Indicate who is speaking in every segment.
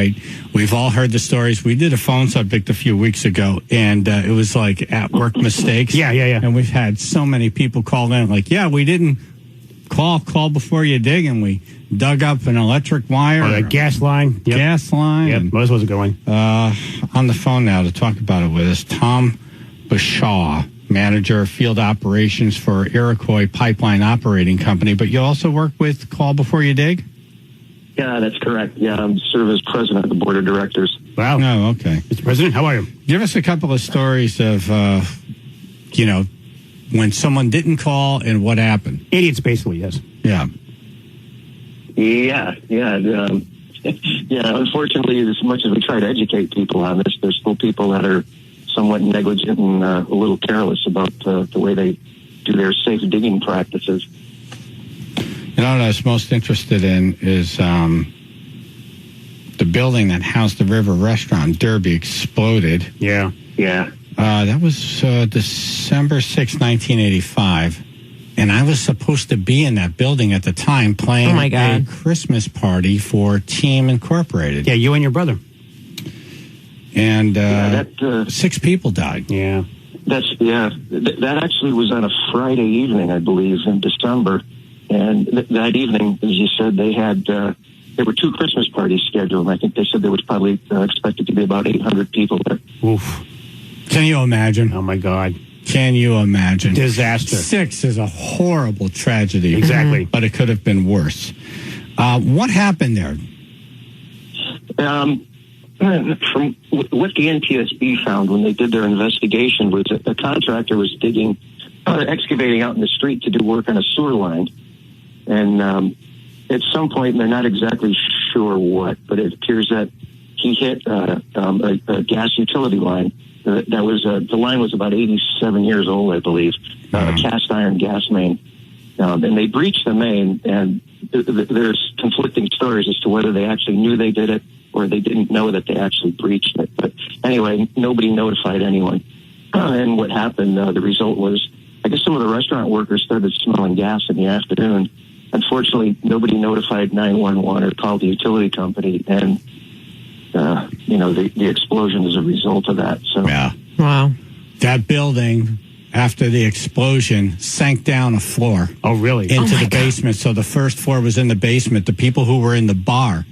Speaker 1: right? We've all heard the stories. We did a phone subject a few weeks ago, and it was like at work mistakes.
Speaker 2: Yeah.
Speaker 1: And we've had so many people call in like, yeah, we didn't call before you dig, and we dug up an electric wire.
Speaker 2: Or a gas line.
Speaker 1: Yep. Gas line.
Speaker 2: Yep, most was a good one.
Speaker 1: On the phone now to talk about it with us, Tom Bashaw, manager of field operations for Iroquois Pipeline Operating Company. But you also work with Call Before You Dig?
Speaker 3: Yeah, that's correct. Yeah, I'm serve as president of the board of directors.
Speaker 2: Wow.
Speaker 1: Oh, okay.
Speaker 2: Mr. President, how are you?
Speaker 1: Give us a couple of stories of, when someone didn't call and what happened.
Speaker 2: Idiots, basically, yes.
Speaker 1: Yeah.
Speaker 3: Yeah. Unfortunately, as much as we try to educate people on this, there's still people that are somewhat negligent and a little careless about the way they do their safe digging practices.
Speaker 1: You know what I was most interested in is the building that housed the River Restaurant in Derby exploded.
Speaker 2: Yeah.
Speaker 1: That was December 6, 1985. And I was supposed to be in that building at the time playing a Christmas party for Team Incorporated.
Speaker 2: Yeah, you and your brother.
Speaker 1: And 6 people died.
Speaker 2: Yeah.
Speaker 3: That actually was on a Friday evening, I believe, in December. And that evening, as you said, they had there were 2 Christmas parties scheduled. And I think they said there was probably expected to be about 800 people there.
Speaker 1: Oof. Can you imagine?
Speaker 2: Oh, my God.
Speaker 1: Can you imagine?
Speaker 2: Disaster.
Speaker 1: 6 is a horrible tragedy.
Speaker 2: Exactly.
Speaker 1: But it could have been worse. What happened there?
Speaker 3: From what the NTSB found when they did their investigation was that the contractor was excavating out in the street to do work on a sewer line. And at some point, they're not exactly sure what, but it appears that he hit a gas utility line. That was the line was about 87 years old, I believe, a cast iron gas main. And they breached the main, and there's conflicting stories as to whether they actually knew they did it or they didn't know that they actually breached it. But anyway, nobody notified anyone. And what happened, the result was, I guess some of the restaurant workers started smelling gas in the afternoon. Unfortunately, nobody notified 911 or called the utility company, and the explosion is a result of that. So
Speaker 1: yeah,
Speaker 4: wow,
Speaker 1: that building after the explosion sank down a floor.
Speaker 2: Oh, really?
Speaker 1: Into the basement. So the first floor was in the basement. The people who were in the bar,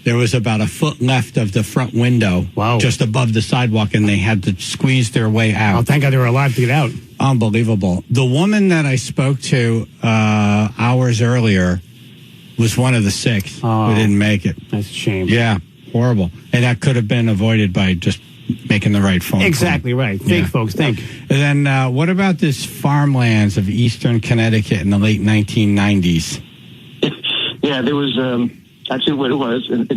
Speaker 1: there was about a foot left of the front window, just above the sidewalk, and they had to squeeze their way out.
Speaker 2: Oh, thank God they were alive to get out.
Speaker 1: Unbelievable. The woman that I spoke to hours earlier was one of the 6 who didn't make it.
Speaker 2: That's a shame.
Speaker 1: Yeah, horrible. And that could have been avoided by just making the right phone call.
Speaker 2: Exactly right. Think, folks, think.
Speaker 1: And then what about this farmlands of eastern Connecticut in the late 1990s?
Speaker 3: Yeah, there was... Actually, what it was, and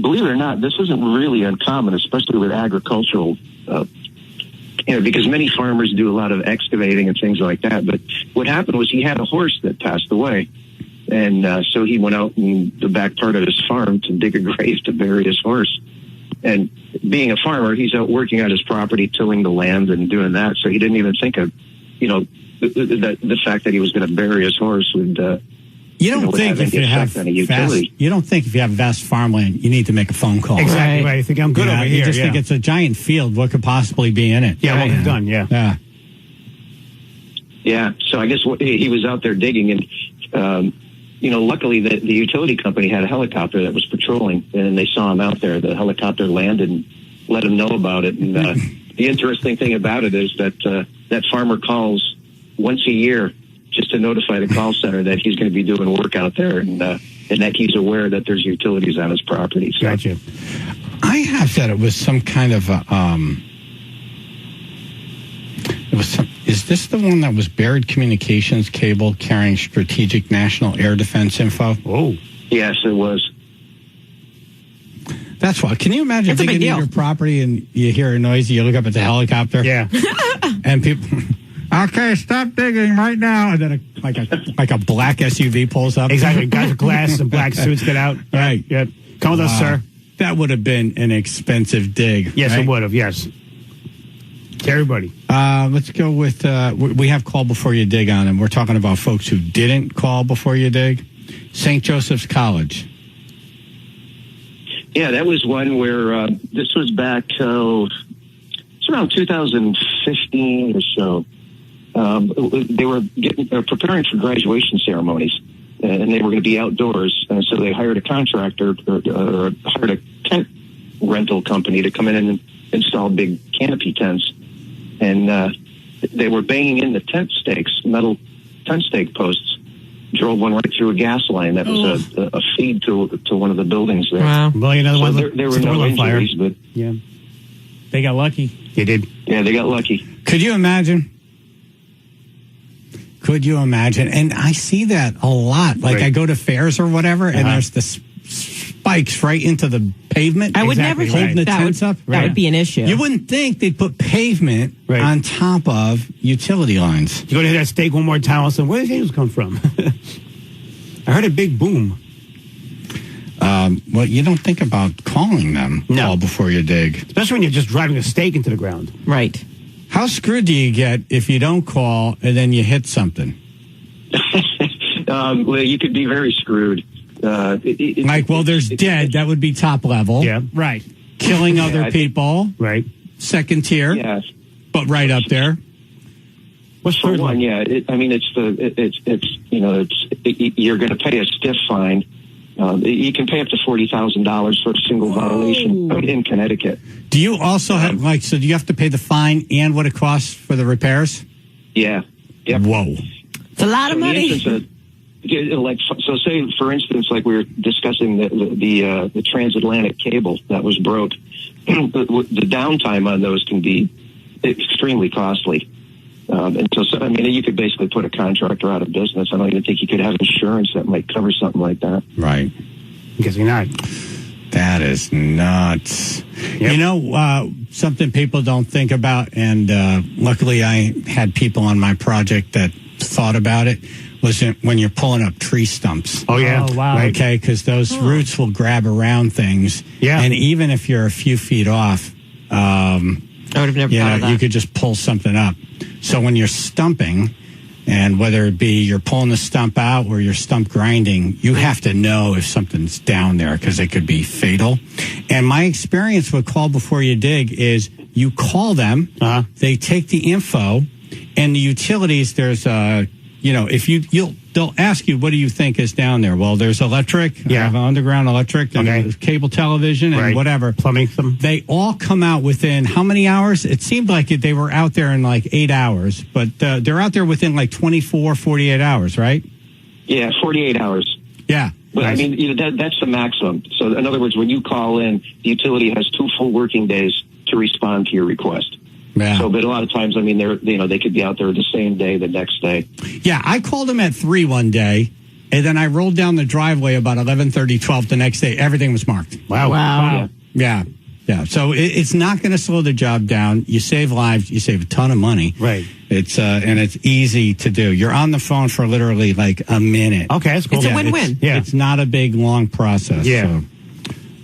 Speaker 3: believe it or not, this isn't really uncommon, especially with agricultural, because many farmers do a lot of excavating and things like that. But what happened was he had a horse that passed away. And so he went out in the back part of his farm to dig a grave to bury his horse. And being a farmer, he's out working on his property, tilling the land and doing that. So he didn't even think of, the fact that he was going to bury his horse would...
Speaker 1: You don't think if you have vast farmland, you need to make a phone call.
Speaker 2: Exactly right. You think I'm good over here.
Speaker 1: You just think it's a giant field. What could possibly be in it?
Speaker 2: Yeah, what we've done, yeah.
Speaker 3: Yeah, so I guess he was out there digging, and, luckily the utility company had a helicopter that was patrolling, and they saw him out there. The helicopter landed and let him know about it. And the interesting thing about it is that that farmer calls once a year just to notify the call center that he's going to be doing work out there, and that he's aware that there's utilities on his property. So.
Speaker 2: Gotcha.
Speaker 1: I have said it was some kind of is this the one that was buried communications cable carrying strategic national air defense info?
Speaker 2: Oh.
Speaker 3: Yes, it was.
Speaker 1: That's why. Can you imagine digging into your property and you hear a noise, you look up at the helicopter?
Speaker 2: Yeah.
Speaker 1: And people... Okay, stop digging right now. And then like a black SUV pulls up.
Speaker 2: Exactly. Guys with glasses and black suits get out.
Speaker 1: Right.
Speaker 2: Yep. Come with us, sir.
Speaker 1: That would have been an expensive dig.
Speaker 2: Yes,
Speaker 1: right?
Speaker 2: It would have. Yes. To everybody.
Speaker 1: Let's go with, we have Call Before You Dig on, and we're talking about folks who didn't call before you dig. St. Joseph's College.
Speaker 3: Yeah, that was one where this was back, it's around 2015 or so. They were preparing for graduation ceremonies, and they were going to be outdoors. And so they hired a contractor or hired a tent rental company to come in and install big canopy tents. And they were banging in the tent stakes, metal tent stake posts. Drove one right through a gas line that was a feed to one of the buildings there.
Speaker 4: Wow.
Speaker 2: Well, another one.
Speaker 3: There were no injuries, but
Speaker 2: yeah, they got lucky. They did.
Speaker 3: Yeah, they got lucky.
Speaker 1: Could you imagine? And I see that a lot. Like I go to fairs or whatever, and there's the spikes right into the pavement.
Speaker 4: I would never think
Speaker 1: the tents up.
Speaker 4: That would be an issue.
Speaker 1: You wouldn't think they'd put pavement on top of utility lines.
Speaker 2: You go to hit that stake one more time, I'll say, where did things come from? I heard a big boom.
Speaker 1: Well, you don't think about calling them call before you dig.
Speaker 2: Especially when you're just driving a stake into the ground.
Speaker 4: Right.
Speaker 1: How screwed do you get if you don't call and then you hit something?
Speaker 3: Well, you could be very screwed.
Speaker 1: There's dead. That would be top level.
Speaker 2: Yeah. Right.
Speaker 1: Killing other people.
Speaker 2: Right.
Speaker 1: Second tier.
Speaker 3: Yeah.
Speaker 1: But right up there.
Speaker 2: What's
Speaker 3: For
Speaker 2: third
Speaker 3: one?
Speaker 2: one?
Speaker 3: Yeah. You're going to pay a stiff fine. You can pay up to $40,000 for a single violation in Connecticut.
Speaker 1: Do you also have do you have to pay the fine and what it costs for the repairs?
Speaker 3: Yeah. Yep.
Speaker 1: Whoa.
Speaker 4: It's a lot of money.
Speaker 3: So say, for instance, like we were discussing the transatlantic cable that was broke. The downtime on those can be extremely costly. And so, you could basically put a contractor out of business. I don't even think you could have insurance that might cover something like that.
Speaker 1: Right.
Speaker 2: I'm guessing not.
Speaker 1: That is nuts.
Speaker 2: Yep.
Speaker 1: You know, something people don't think about, and luckily I had people on my project that thought about it, was when you're pulling up tree stumps.
Speaker 2: Oh, yeah.
Speaker 4: Oh, wow.
Speaker 1: Okay, because those roots will grab around things.
Speaker 2: Yeah.
Speaker 1: And even if you're a few feet off,
Speaker 4: I would have never thought of that.
Speaker 1: you could just pull something up. So when you're stumping, and whether it be you're pulling the stump out or you're stump grinding, you have to know if something's down there because it could be fatal. And my experience with call before you dig is you call them, they take the info, and the utilities, there's they'll ask you, what do you think is down there? Well, there's electric, I have underground electric, and cable television, and whatever.
Speaker 2: Plumbing.
Speaker 1: They all come out within how many hours? It seemed like they were out there in like 8 hours, but they're out there within like 24, 48 hours, right?
Speaker 3: Yeah, 48 hours.
Speaker 1: Yeah.
Speaker 3: But that's the maximum. So in other words, when you call in, the utility has 2 full working days to respond to your request.
Speaker 1: Yeah.
Speaker 3: So, but a lot of times, they could be out there the same day, the next day.
Speaker 1: Yeah, I called them at 3 one day, and then I rolled down the driveway about 11:30, 12 the next day. Everything was marked.
Speaker 2: Wow.
Speaker 1: Yeah. So it's not going to slow the job down. You save lives. You save a ton of money.
Speaker 2: Right.
Speaker 1: It's and it's easy to do. You're on the phone for literally like a minute.
Speaker 2: Okay, that's cool.
Speaker 4: It's a win-win.
Speaker 1: It's not a big, long process.
Speaker 2: Yeah.
Speaker 1: So.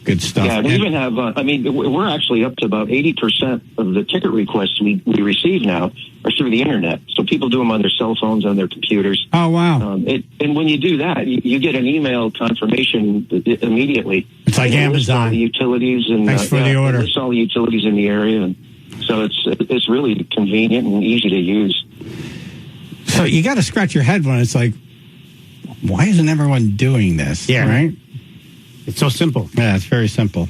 Speaker 1: Good stuff.
Speaker 3: Yeah, we even have, we're actually up to about 80% of the ticket requests we receive now are through the internet. So people do them on their cell phones, on their computers.
Speaker 1: Oh, wow.
Speaker 3: And when you do that, you get an email confirmation immediately.
Speaker 1: It's like Amazon.
Speaker 3: All the utilities and
Speaker 1: thanks for the order.
Speaker 3: It's all the utilities in the area. And so it's really convenient and easy to use.
Speaker 1: So you got to scratch your head when it's like, why isn't everyone doing this?
Speaker 2: Yeah.
Speaker 1: Right?
Speaker 2: It's so simple.
Speaker 1: Yeah, it's very simple.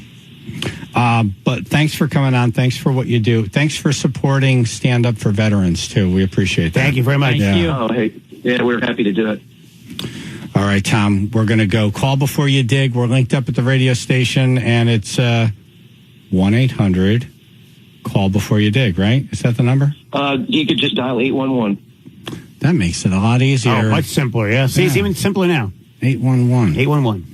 Speaker 1: But thanks for coming on. Thanks for what you do. Thanks for supporting Stand Up for Veterans, too. We appreciate that.
Speaker 2: Thank you very much.
Speaker 4: Thank you.
Speaker 3: Oh, hey. Yeah, we're happy to do it.
Speaker 1: All right, Tom, we're going to go call before you dig. We're linked up at the radio station, and it's 1-800-CALL before you dig, right? Is that the number?
Speaker 3: You could just dial 811.
Speaker 1: That makes it a lot easier.
Speaker 2: Oh, much simpler, yeah. See, it's even simpler now.
Speaker 1: 811.
Speaker 2: 811.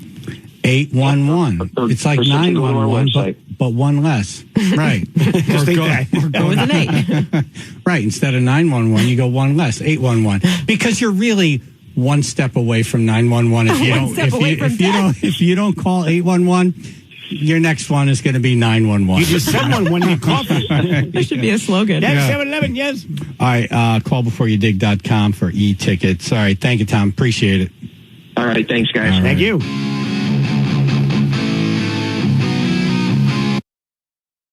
Speaker 1: 811. It's like 911, but one less. Right.
Speaker 2: Just think that.
Speaker 4: Go with an 8.
Speaker 1: Right. Instead of 911, you go one less. 811. Because you're really one step away from 911. If you don't call 811, your next one is going to be 911.
Speaker 2: You just said one when you called.
Speaker 4: That should be a slogan.
Speaker 2: Yeah, 7-Eleven, yes.
Speaker 1: All right. Callbeforeyoudig.com for e-tickets. All right. Thank you, Tom. Appreciate it.
Speaker 3: All right. Thanks, guys.
Speaker 2: Thank you.